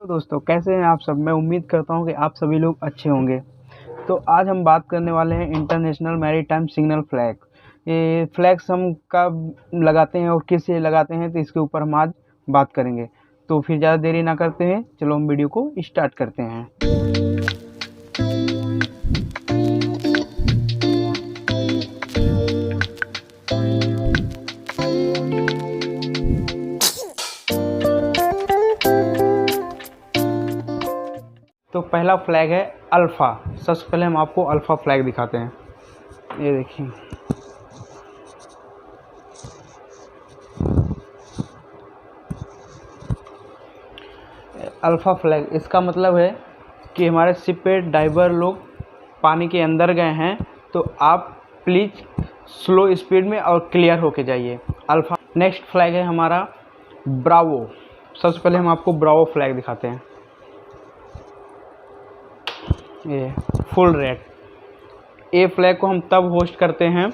तो दोस्तों कैसे हैं आप सब। मैं उम्मीद करता हूं कि आप सभी लोग अच्छे होंगे। तो आज हम बात करने वाले हैं इंटरनेशनल मैरीटाइम सिग्नल फ्लैग। ये फ्लैग्स हम कब लगाते हैं और किस लिए लगाते हैं, तो इसके ऊपर हम आज बात करेंगे। तो फिर ज़्यादा देरी ना करते हैं, चलो हम वीडियो को स्टार्ट करते हैं। तो पहला फ्लैग है अल्फ़ा। सबसे पहले हम आपको अल्फ़ा फ्लैग दिखाते हैं। ये देखिए, अल्फ़ा फ्लैग, इसका मतलब है कि हमारे शिप पे डाइवर लोग पानी के अंदर गए हैं, तो आप प्लीज़ स्लो स्पीड में और क्लियर होके जाइए। अल्फ़ा। नेक्स्ट फ्लैग है हमारा ब्रावो। सबसे पहले हम आपको ब्रावो फ्लैग दिखाते हैं। ये फुल रेड। ये फ्लैग को हम तब होस्ट करते हैं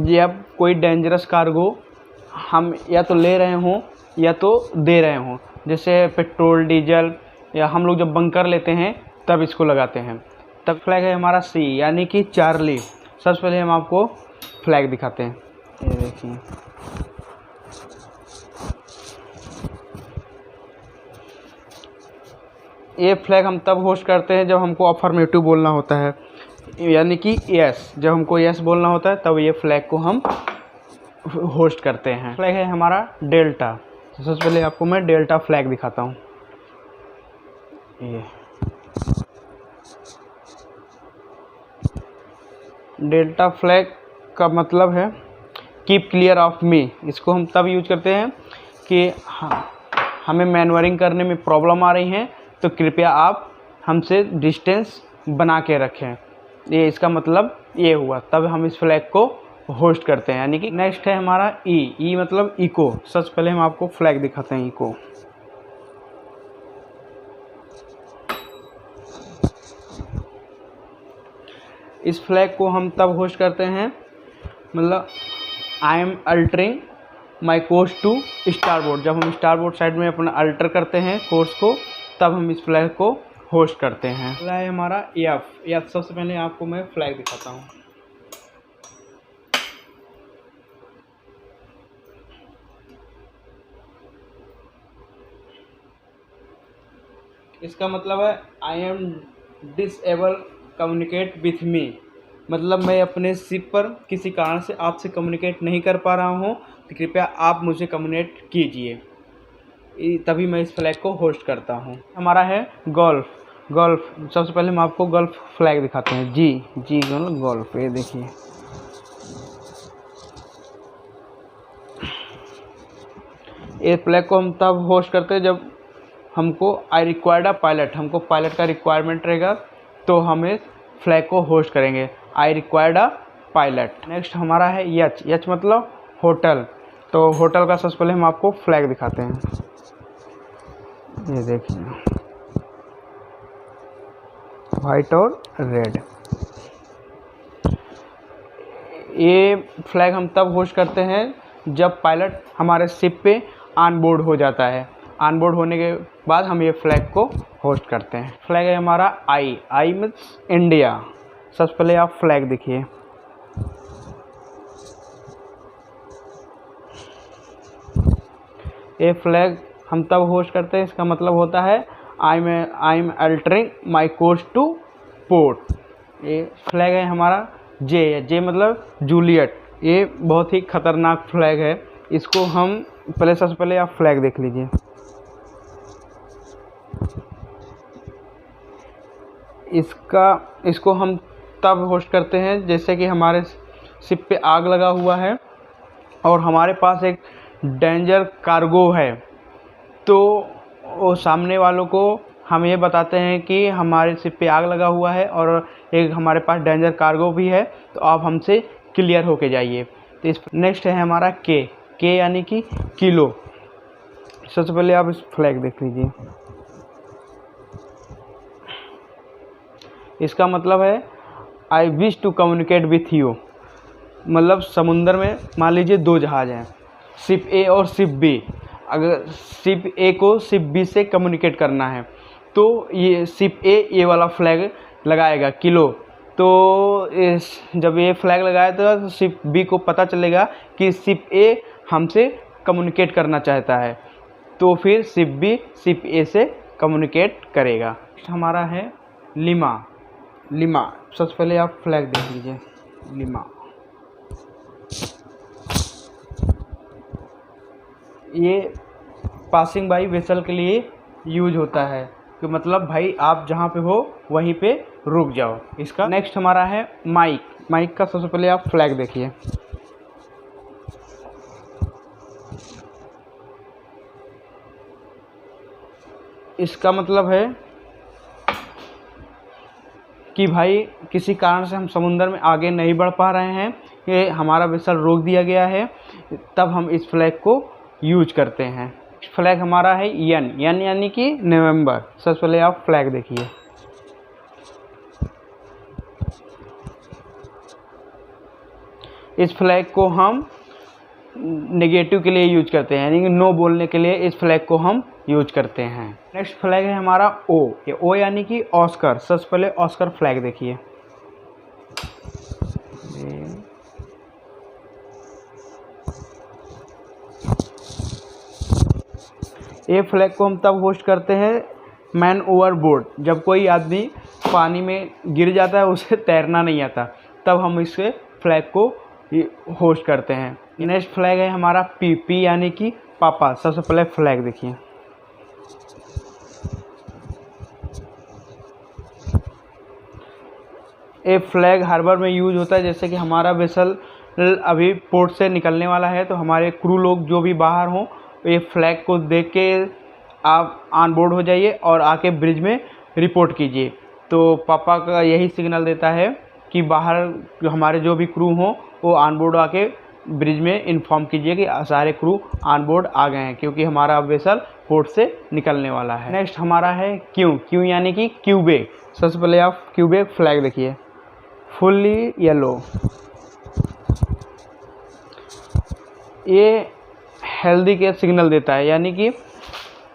जब कोई डेंजरस कार्गो हम या तो ले रहे हों या तो दे रहे हों, जैसे पेट्रोल डीजल, या हम लोग जब बंकर लेते हैं तब इसको लगाते हैं। तब फ्लैग है हमारा सी यानी कि चार्ली। सबसे पहले हम आपको फ्लैग दिखाते हैं। ये देखिए, ये फ्लैग हम तब होस्ट करते हैं जब हमको अफर्मेटिव बोलना होता है, यानी कि यस। जब हमको यस बोलना होता है तब ये फ्लैग को हम होस्ट करते हैं। फ्लैग है हमारा डेल्टा। तो सबसे पहले आपको मैं डेल्टा फ्लैग दिखाता हूँ। ये डेल्टा फ्लैग का मतलब है कीप क्लियर ऑफ मी। इसको हम तब यूज करते हैं कि हमें मैनवरिंग करने में प्रॉब्लम आ रही है, तो कृपया आप हमसे डिस्टेंस बना के रखें। ये इसका मतलब ये हुआ, तब हम इस फ्लैग को होस्ट करते हैं। यानी कि नेक्स्ट है हमारा ई मतलब इको। सबसे पहले हम आपको फ्लैग दिखाते हैं इको। इस फ्लैग को हम तब होस्ट करते हैं, मतलब I am altering my course to starboard. जब हम स्टारबोर्ड साइड में अपना अल्टर करते हैं कोर्स को, तब हम इस फ्लैग को होस्ट करते हैं। अगला है हमारा एफ। सबसे पहले आपको मैं फ्लैग दिखाता हूँ। इसका मतलब है I am disable communicate with me. मतलब मैं अपने शिप पर किसी कारण से आपसे कम्युनिकेट नहीं कर पा रहा हूँ, तो कृपया आप मुझे कम्युनिकेट कीजिए, तभी मैं इस फ्लैग को होस्ट करता हूँ। हमारा है गल्फ। सबसे पहले हम आपको गल्फ फ्लैग दिखाते हैं। जी गल्फ। ये देखिए, ये फ्लैग को हम तब होस्ट करते हैं जब हमको आई रिक्वायर्ड अ पायलट, हमको पायलट का रिक्वायरमेंट रहेगा, तो हम इस फ्लैग को होस्ट करेंगे, I required a pilot. Next हमारा है एच मतलब होटल। तो होटल का सबसे पहले हम आपको फ्लैग दिखाते हैं। ये देखिए, वाइट और रेड। ये फ्लैग हम तब होस्ट करते हैं जब पायलट हमारे शिप पे ऑन बोर्ड हो जाता है। ऑन बोर्ड होने के बाद हम ये फ्लैग को होस्ट करते हैं। फ्लैग है हमारा आई मीन्स इंडिया। सबसे पहले आप फ्लैग देखिए। ये फ्लैग हम तब होस्ट करते हैं, इसका मतलब होता है आई am altering my course two port. ये फ्लैग है हमारा जे मतलब जूलियट। ये बहुत ही खतरनाक फ्लैग है। इसको हम सबसे पहले आप फ्लैग देख लीजिए। इसको हम तब होस्ट करते हैं जैसे कि हमारे शिप पे आग लगा हुआ है और हमारे पास एक डेंजर कार्गो है, तो वो सामने वालों को हम ये बताते हैं कि हमारे शिप पे आग लगा हुआ है और एक हमारे पास डेंजर कार्गो भी है, तो आप हमसे क्लियर होके जाइए। तो इस नेक्स्ट है हमारा के यानी कि किलो। सबसे पहले आप इस फ्लैग देख लीजिए। इसका मतलब है I wish to communicate with you. मतलब समुंदर में मान लीजिए दो जहाज़ हैं, शिप ए और शिप बी। अगर शिप ए को शिप बी से कम्युनिकेट करना है तो ये शिप ए ये वाला फ्लैग लगाएगा किलो। तो जब ये फ्लैग लगाया तो शिप बी को पता चलेगा कि शिप ए हमसे कम्युनिकेट करना चाहता है, तो फिर शिप बी शिप ए से कम्युनिकेट करेगा। हमारा है लिमा। लिमा सबसे पहले आप फ्लैग देख लीजिए। लिमा ये पासिंग बाई वेसल के लिए यूज होता है कि मतलब भाई आप जहाँ पे हो वहीं पे रुक जाओ इसका। नेक्स्ट हमारा है माइक। माइक का सबसे पहले आप फ्लैग देखिए। इसका मतलब है कि भाई किसी कारण से हम समुद्र में आगे नहीं बढ़ पा रहे हैं, ये हमारा वेसल रोक दिया गया है, तब हम इस फ्लैग को यूज करते हैं। फ्लैग हमारा है यन। यन यानी कि नवंबर। सबसे पहले आप फ्लैग देखिए। इस फ्लैग को हम नेगेटिव के लिए यूज करते हैं, यानी कि नो बोलने के लिए इस फ्लैग को हम यूज करते हैं। नेक्स्ट फ्लैग है हमारा ओ। ये ओ यानी कि ऑस्कर। सबसे पहले ऑस्कर फ्लैग देखिए। ये फ्लैग को हम तब होस्ट करते हैं मैन ओवरबोर्ड, जब कोई आदमी पानी में गिर जाता है, उसे तैरना नहीं आता, तब हम इससे फ्लैग को होस्ट करते हैं। नेक्स्ट फ्लैग है हमारा पी। पी यानी कि पापा। सबसे पहले फ्लैग देखिए। ये फ्लैग हार्बर में यूज होता है, जैसे कि हमारा वेसल अभी पोर्ट से निकलने वाला है तो हमारे क्रू लोग जो भी बाहर हों ये फ्लैग को देख के आप ऑन बोर्ड हो जाइए और आके ब्रिज में रिपोर्ट कीजिए। तो पापा का यही सिग्नल देता है कि बाहर हमारे जो भी क्रू हों वो ऑन बोर्ड आके ब्रिज में इन्फॉर्म कीजिए कि सारे क्रू ऑन बोर्ड आ गए हैं, क्योंकि हमारा वेसल पोर्ट से निकलने वाला है। नेक्स्ट हमारा है क्यू। क्यू यानी कि क्यूबेक। सबसे पहले आप क्यूबेक फ्लैग देखिए। Fully yellow. ये हेल्दी के सिग्नल देता है, यानी कि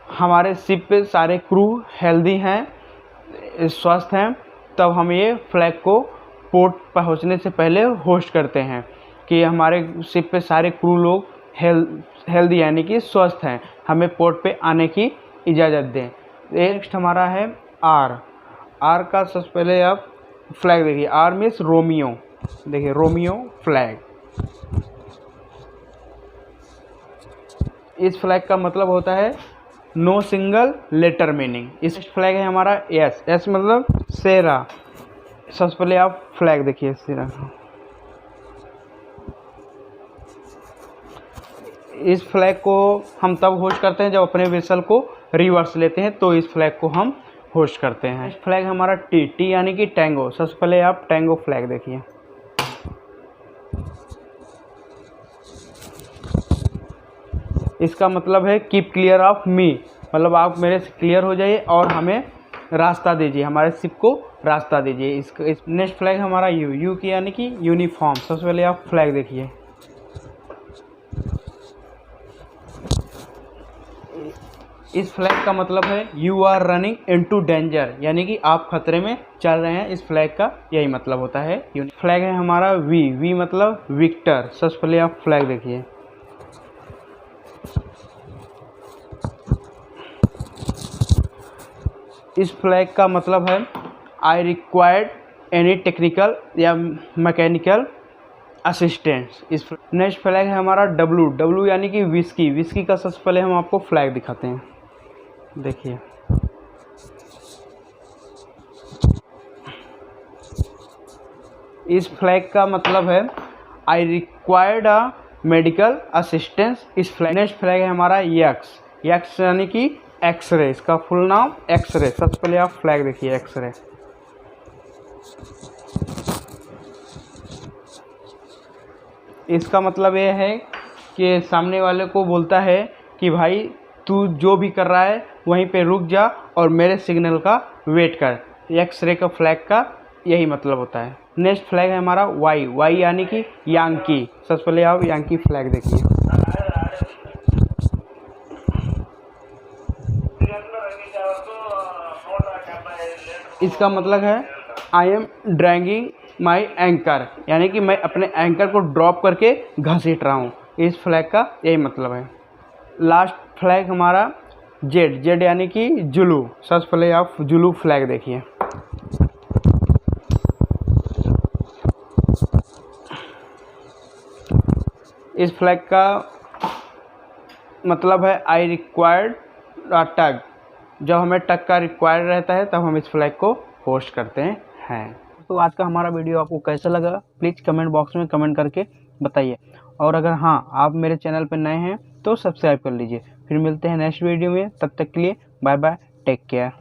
हमारे शिप पे सारे क्रू हेल्दी हैं, स्वस्थ हैं, तब हम ये फ्लैग को पोर्ट पहुंचने से पहले होस्ट करते हैं कि हमारे शिप पे सारे क्रू लोग हेल्दी यानी कि स्वस्थ हैं, हमें पोर्ट पे आने की इजाज़त दें। नेक्स्ट हमारा है आर। आर का सबसे पहले आप फ्लैग देखिए। R means Romeo. देखिए रोमियो फ्लैग। इस फ्लैग का मतलब होता है नो सिंगल लेटर मीनिंग। इस फ्लैग है हमारा एस। एस मतलब सेरा। सबसे पहले आप फ्लैग देखिए सेरा। इस फ्लैग को हम तब होस्ट करते हैं जब अपने वेसल को रिवर्स लेते हैं, तो इस फ्लैग को हम होस्ट करते हैं। इस फ्लैग हमारा टी। टी यानी कि टैंगो। सबसे पहले आप टैंगो फ्लैग देखिए। इसका मतलब है कीप क्लियर ऑफ मी, मतलब आप मेरे से क्लियर हो जाइए और हमें रास्ता दीजिए, हमारे शिप को रास्ता दीजिए। इस नेक्स्ट फ्लैग हमारा यू। यू की यानी कि यूनिफॉर्म। सबसे पहले आप फ्लैग देखिए। इस फ्लैग का मतलब है you are running into danger, यानी कि आप खतरे में चल रहे हैं। इस फ्लैग का यही मतलब होता है। फ्लैग है हमारा वी। वी मतलब विक्टर। सबसे पहले आप फ्लैग देखिए। इस फ्लैग का मतलब है आई रिक्वायर्ड एनी टेक्निकल या मैकेनिकल असिस्टेंस। इस नेक्स्ट फ्लैग है हमारा डब्लू। डब्लू यानी कि विस्की। विस्की का सबसे पहले हम आपको फ्लैग दिखाते हैं। देखिए इस फ्लैग का मतलब है I required a medical assistance. इस फ्लैग नेक्स्ट फ्लैग है हमारा यक्स। यक्स यानी कि एक्सरे। इसका फुल नाम एक्सरे। सबसे पहले आप फ्लैग देखिए एक्सरे। इसका मतलब ये है कि सामने वाले को बोलता है कि भाई तू जो भी कर रहा है वहीं पे रुक जा और मेरे सिग्नल का वेट कर। एक्सरे का फ्लैग का यही मतलब होता है। नेक्स्ट फ्लैग है हमारा वाई। वाई यानी कि यांकी। सबसे पहले आप यांकी फ्लैग देखिए। इसका मतलब है I am dragging my anchor, यानी कि मैं अपने एंकर को ड्रॉप करके घसीट रहा हूँ। इस फ्लैग का यही मतलब है। लास्ट फ्लैग हमारा जेड, जेड यानी कि Julu, search flag of Julu flag देखिए। इस फ्लैग का मतलब है आई रिक्वायर्ड टग। जब हमें टग का रिक्वायर्ड रहता है तब हम इस फ्लैग को होस्ट करते हैं। तो आज का हमारा वीडियो आपको कैसा लगा प्लीज़ कमेंट बॉक्स में कमेंट करके बताइए। और अगर हाँ आप मेरे चैनल पर नए हैं तो सब्सक्राइब कर लीजिए। फिर मिलते हैं नेक्स्ट वीडियो में, तब तक के लिए बाय बाय, टेक केयर।